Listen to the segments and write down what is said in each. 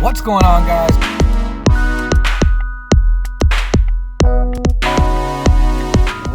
What's going on, guys?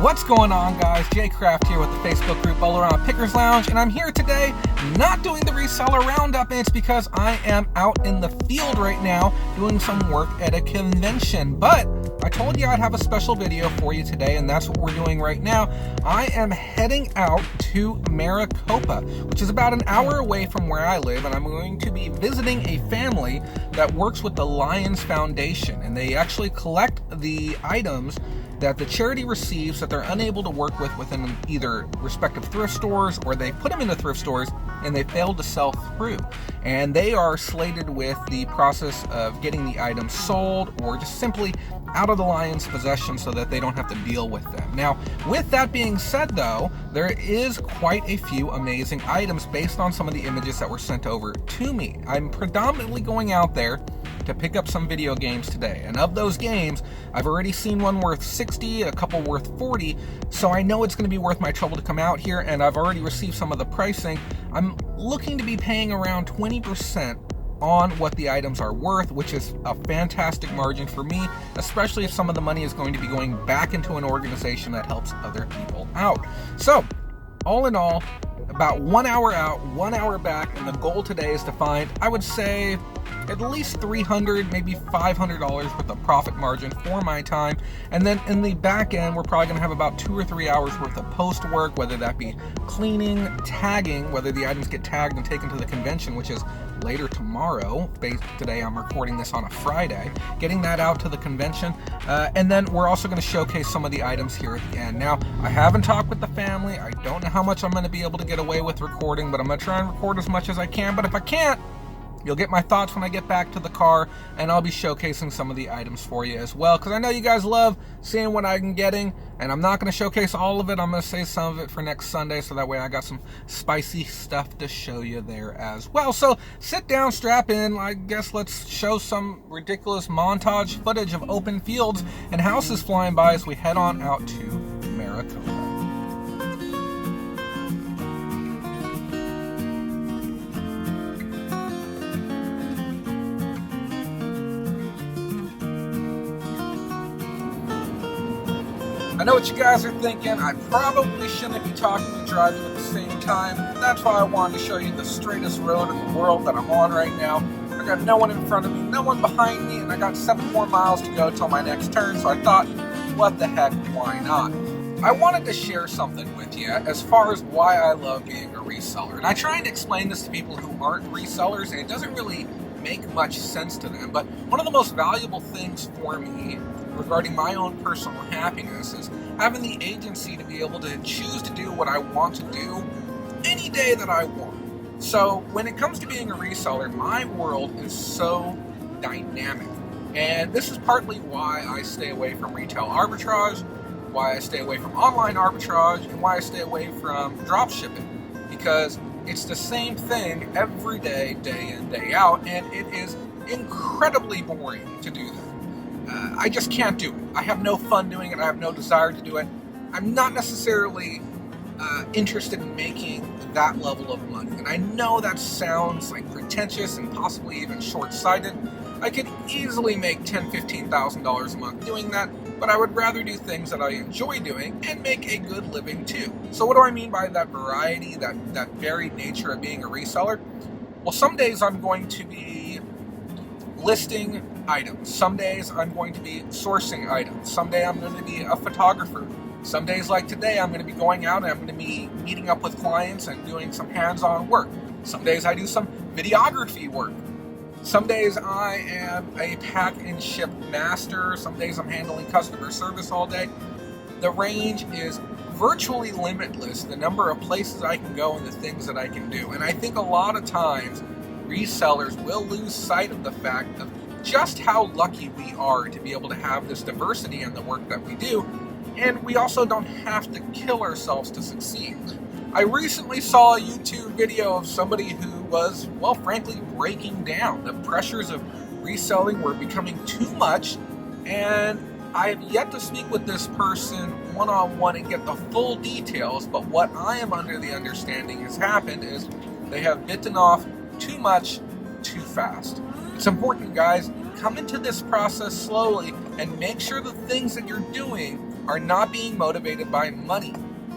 What's going on, guys? Jay Craft here with the Facebook group All Around Pickers Lounge, and I'm here today not doing the reseller roundup, and it's because I am out in the field right now doing some work at a convention. But I told you I'd have a special video for you today, and that's what we're doing right now. I am heading out to Maricopa, which is about an hour away from where I live, and I'm going to be visiting a family that works with the Lions Foundation, and they actually collect the items that the charity receives that they're unable to work with within either respective thrift stores, or they put them into thrift stores and they failed to sell through. And they are slated with the process of getting the items sold or just simply out of the Lions' possession so that they don't have to deal with them. Now, with that being said though, there is quite a few amazing items based on some of the images that were sent over to me. I'm predominantly going out there to pick up some video games today, and of those games I've already seen one worth 60, a couple worth 40, so I know it's going to be worth my trouble to come out here, and I've already received some of the pricing. I'm looking to be paying around 20% on what the items are worth, which is a fantastic margin for me, especially if some of the money is going to be going back into an organization that helps other people out. So all in all, about 1 hour out, 1 hour back, and the goal today is to find, I would say, at least $300, maybe $500 worth of profit margin for my time. And then in the back end, we're probably going to have about 2 or 3 hours worth of post work, whether that be cleaning, tagging, whether the items get tagged and taken to the convention, which is later tomorrow. Today I'm recording this on a Friday, getting that out to the convention. And then we're also going to showcase some of the items here at the end. Now, I haven't talked with the family. I don't know how much I'm going to be able to get away with recording, but I'm going to try and record as much as I can. But if I can't, you'll get my thoughts when I get back to the car, and I'll be showcasing some of the items for you as well, because I know you guys love seeing what I'm getting, and I'm not going to showcase all of it. I'm going to save some of it for next Sunday, so that way I got some spicy stuff to show you there as well. So sit down, strap in. I guess let's show some ridiculous montage footage of open fields and houses flying by as we head on out to Maricopa. I know what you guys are thinking. I probably shouldn't be talking and driving at the same time. That's why I wanted to show you the straightest road in the world that I'm on right now. I got no one in front of me, no one behind me, and I got 7 more miles to go till my next turn, so I thought, what the heck, why not? I wanted to share something with you as far as why I love being a reseller. And I try and explain this to people who aren't resellers, and it doesn't really make much sense to them. But one of the most valuable things for me regarding my own personal happiness is having the agency to be able to choose to do what I want to do any day that I want. So when it comes to being a reseller, my world is so dynamic. And this is partly why I stay away from retail arbitrage, why I stay away from online arbitrage, and why I stay away from drop shipping. Because it's the same thing every day, day in, day out, and it is incredibly boring to do that. I just can't do it. I have no fun doing it. I have no desire to do it. I'm not necessarily interested in making that level of money. And I know that sounds like pretentious and possibly even short-sighted. I could easily make $10,000, $15,000 a month doing that, but I would rather do things that I enjoy doing and make a good living too. So what do I mean by that variety, that varied nature of being a reseller? Well, some days I'm going to be listing items. Some days I'm going to be sourcing items. Some day I'm going to be a photographer. Some days like today I'm going to be going out and I'm going to be meeting up with clients and doing some hands-on work. Some days I do some videography work. Some days I am a pack and ship master. Some days I'm handling customer service all day. The range is virtually limitless, the number of places I can go and the things that I can do. And I think a lot of times resellers will lose sight of the fact of just how lucky we are to be able to have this diversity in the work that we do, and we also don't have to kill ourselves to succeed. I recently saw a YouTube video of somebody who was, well, frankly, breaking down. The pressures of reselling were becoming too much, and I have yet to speak with this person one-on-one and get the full details, but what I am under the understanding has happened is they have bitten off too much too fast. It's important, guys, come into this process slowly and make sure the things that you're doing are not being motivated by money.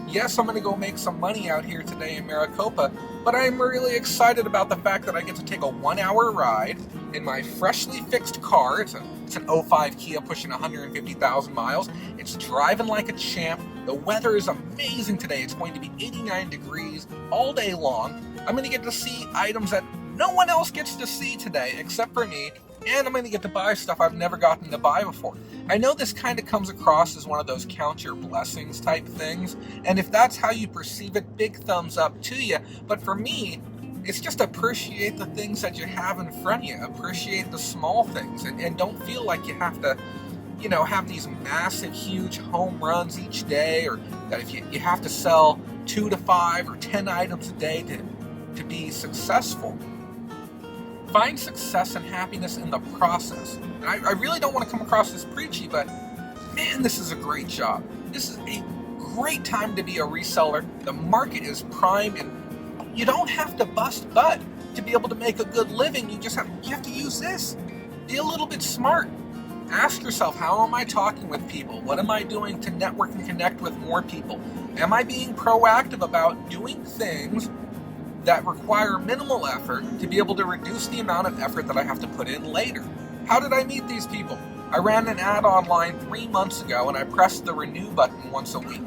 Yes, I'm going to go make some money out here today in Maricopa, but I'm really excited about the fact that I get to take a 1-hour ride in my freshly fixed car. It's an '05 Kia pushing 150,000 miles. It's driving like a champ. The weather is amazing today. It's going to be 89 degrees all day long. I'm going to get to see items that no one else gets to see today except for me, and I'm going to get to buy stuff I've never gotten to buy before. I know this kind of comes across as one of those count your blessings type things, and if that's how you perceive it, big thumbs up to you. But for me, it's just appreciate the things that you have in front of you. Appreciate the small things, and don't feel like you have to, have these massive, huge home runs each day, or that if you have to sell 2 to 5 or 10 items a day to be successful. Find success and happiness in the process. And I really don't want to come across as preachy, but man, this is a great job. This is a great time to be a reseller. The market is prime, and you don't have to bust butt to be able to make a good living. You have to use this. Be a little bit smart. Ask yourself, how am I talking with people? What am I doing to network and connect with more people? Am I being proactive about doing things that require minimal effort to be able to reduce the amount of effort that I have to put in later? How did I meet these people? I ran an ad online 3 months ago, and I pressed the renew button once a week.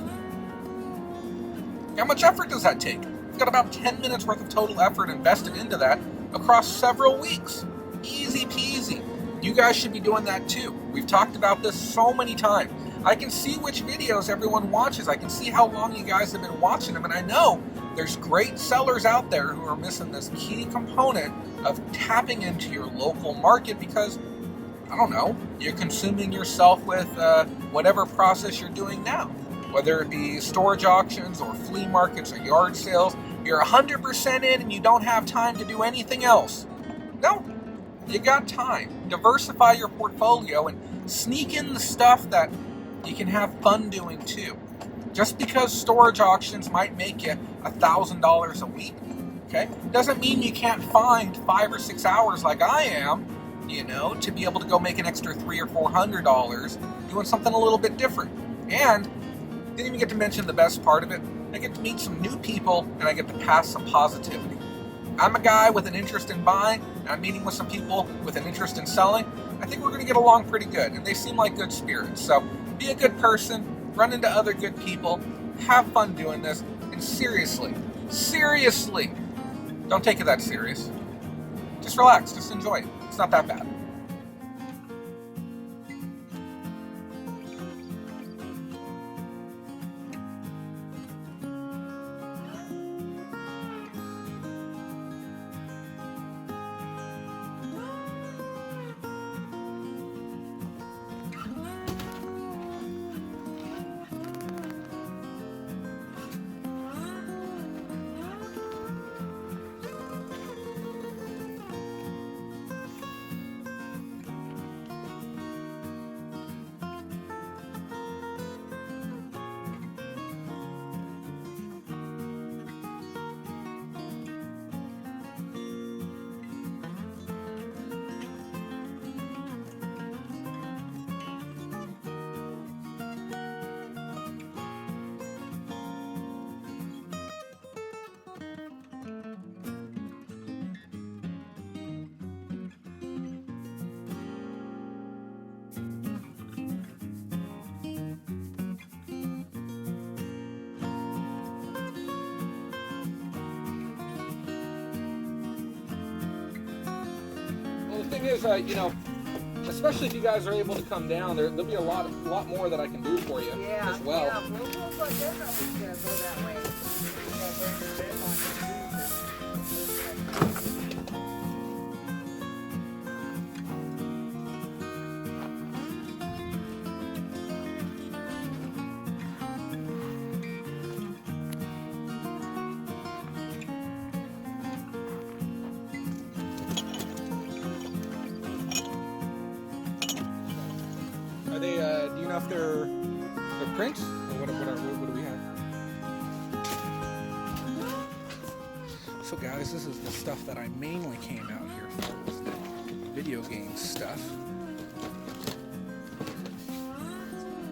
How much effort does that take? I've got about 10 minutes worth of total effort invested into that across several weeks. Easy peasy. You guys should be doing that too. We've talked about this so many times. I can see which videos everyone watches. I can see how long you guys have been watching them, and I know there's great sellers out there who are missing this key component of tapping into your local market because, I don't know, you're consuming yourself with whatever process you're doing now. Whether it be storage auctions or flea markets or yard sales, you're 100% in and you don't have time to do anything else. No, you got time. Diversify your portfolio and sneak in the stuff that you can have fun doing too. Just because storage auctions might make you $1,000 a week, okay, doesn't mean you can't find 5 or 6 hours like I am, to be able to go make an extra $300 or $400 doing something a little bit different. And didn't even get to mention the best part of it. I get to meet some new people, and I get to pass some positivity. I'm a guy with an interest in buying, and I'm meeting with some people with an interest in selling. I think we're going to get along pretty good, and they seem like good spirits. So be a good person, run into other good people, have fun doing this, and seriously, don't take it that serious. Just relax, just enjoy it. It's not that bad. The thing is, especially if you guys are able to come down, there'll be a lot more that I can do for you as well. Yeah, we'll definitely go that way. Are they? Do you know if they're prints? Or what do we have? So guys, this is the stuff that I mainly came out here for. video game stuff.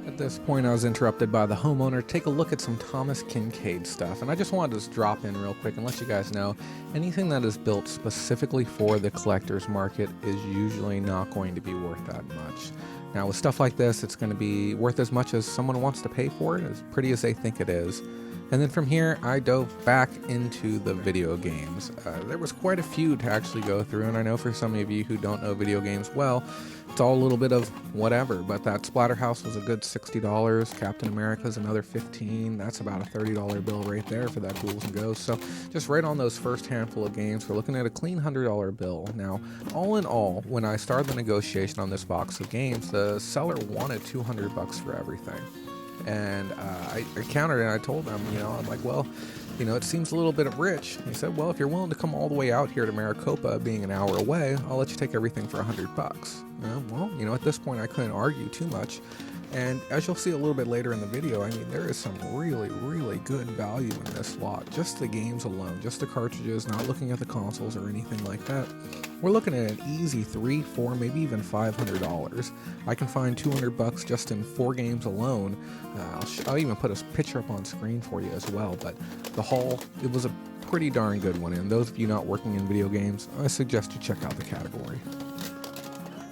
At this point, I was interrupted by the homeowner to take a look at some Thomas Kincaid stuff, and I just wanted to just drop in real quick and let you guys know anything that is built specifically for the collector's market is usually not going to be worth that much. Now, with stuff like this, it's going to be worth as much as someone wants to pay for it, as pretty as they think it is. And then from here, I dove back into the video games. There was quite a few to actually go through, and I know for some of you who don't know video games well, it's all a little bit of whatever, but that Splatterhouse was a good $60, Captain America's another $15, that's about a $30 bill right there for that Ghouls and Ghosts. So just right on those first handful of games, we're looking at a clean $100 bill. Now, all in all, when I started the negotiation on this box of games, the seller wanted $200 for everything. And I countered and I told them, I'm like, well, it seems a little bit rich. He said, well, if you're willing to come all the way out here to Maricopa, being an hour away, I'll let you take everything for $100. Well, at this point, I couldn't argue too much. And as you'll see a little bit later in the video, I mean, there is some really, really good value in this lot. Just the games alone, just the cartridges, not looking at the consoles or anything like that. We're looking at an easy $300, $400, maybe even $500. I can find $200 just in 4 games alone. I'll even put a picture up on screen for you as well. But the haul, it was a pretty darn good one. And those of you not working in video games, I suggest you check out the category.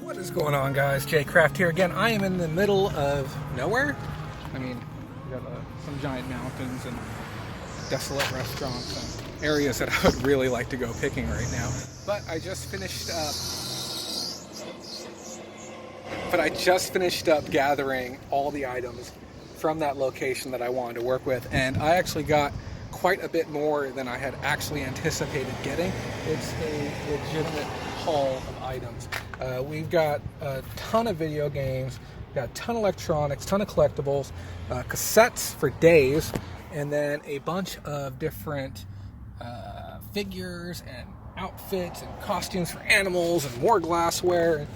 What is going on, guys? Jay Craft here again. I am in the middle of nowhere. I mean, we got some giant mountains and desolate restaurants and areas that I would really like to go picking right now. But I just finished up gathering all the items from that location that I wanted to work with, and I actually got quite a bit more than I had actually anticipated getting. It's a legitimate haul of items. We've got a ton of video games, got a ton of electronics, ton of collectibles, cassettes for days, and then a bunch of different figures and outfits and costumes for animals and more glassware.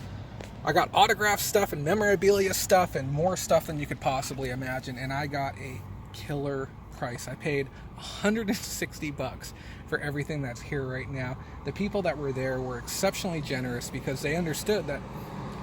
I got autograph stuff and memorabilia stuff and more stuff than you could possibly imagine, and I got a killer price. I paid $160 for everything that's here right now. The people that were there were exceptionally generous because they understood that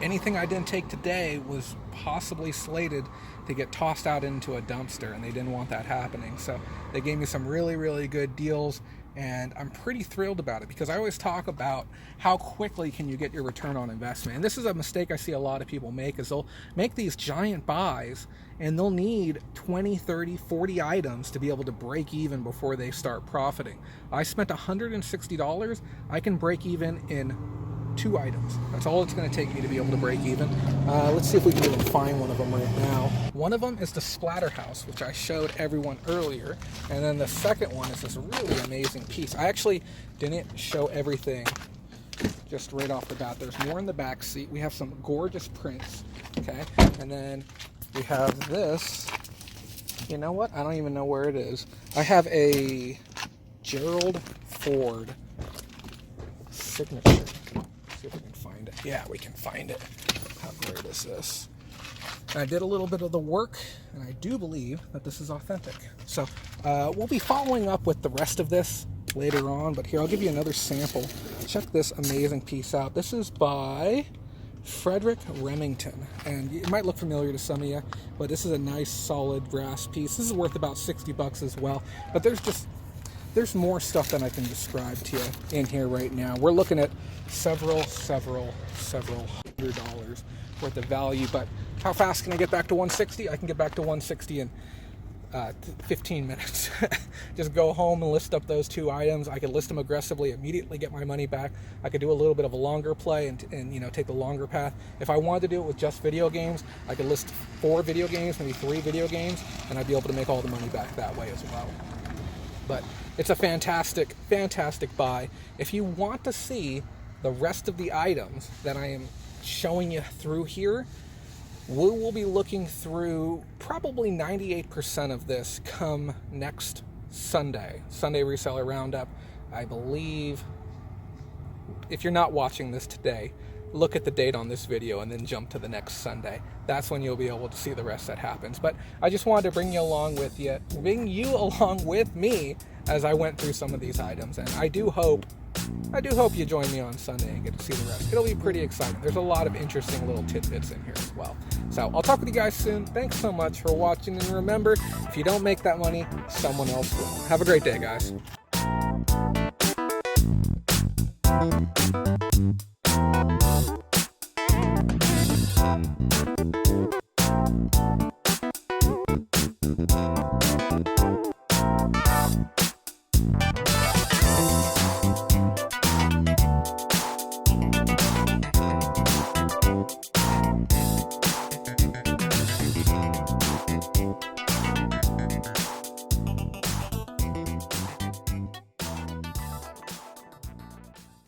anything I didn't take today was possibly slated to get tossed out into a dumpster, and they didn't want that happening. So they gave me some really, really good deals, and I'm pretty thrilled about it because I always talk about how quickly can you get your return on investment. And this is a mistake I see a lot of people make, is they'll make these giant buys and they'll need 20, 30, 40 items to be able to break even before they start profiting. I spent $160. I can break even in 2 items. That's all it's going to take me to be able to break even. Let's see if we can even find one of them right now. One of them is the Splatterhouse, which I showed everyone earlier, and then the second one is this really amazing piece. I actually didn't show everything just right off the bat. There's more in the back seat. We have some gorgeous prints, okay, and then we have this. You know what? I don't even know where it is. I have a Gerald Ford signature. See if we can find it. Yeah, we can find it. How great is this? And I did a little bit of the work, and I do believe that this is authentic. So we'll be following up with the rest of this later on, but here, I'll give you another sample. Check this amazing piece out. This is by Frederick Remington, and it might look familiar to some of you, but this is a nice solid brass piece. This is worth about $60 as well, but there's more stuff than I can describe to you in here right now. We're looking at several $100 worth of value, but how fast can I get back to 160? I can get back to 160 in 15 minutes. Just go home and list up those 2 items. I could list them aggressively, immediately get my money back. I could do a little bit of a longer play and take the longer path. If I wanted to do it with just video games, I could list 4 video games, maybe 3 video games, and I'd be able to make all the money back that way as well. But it's a fantastic, fantastic buy. If you want to see the rest of the items that I am showing you through here, we will be looking through probably 98% of this come next Sunday Reseller Roundup. I believe, if you're not watching this today, look at the date on this video and then jump to the next Sunday. That's when you'll be able to see the rest that happens. But I just wanted to bring you along with me as I went through some of these items. And I do hope I do hope you join me on Sunday and get to see the rest. It'll be pretty exciting. There's a lot of interesting little tidbits in here as well. So I'll talk with you guys soon. Thanks so much for watching, and remember, if you don't make that money, someone else will. Have a great day, guys.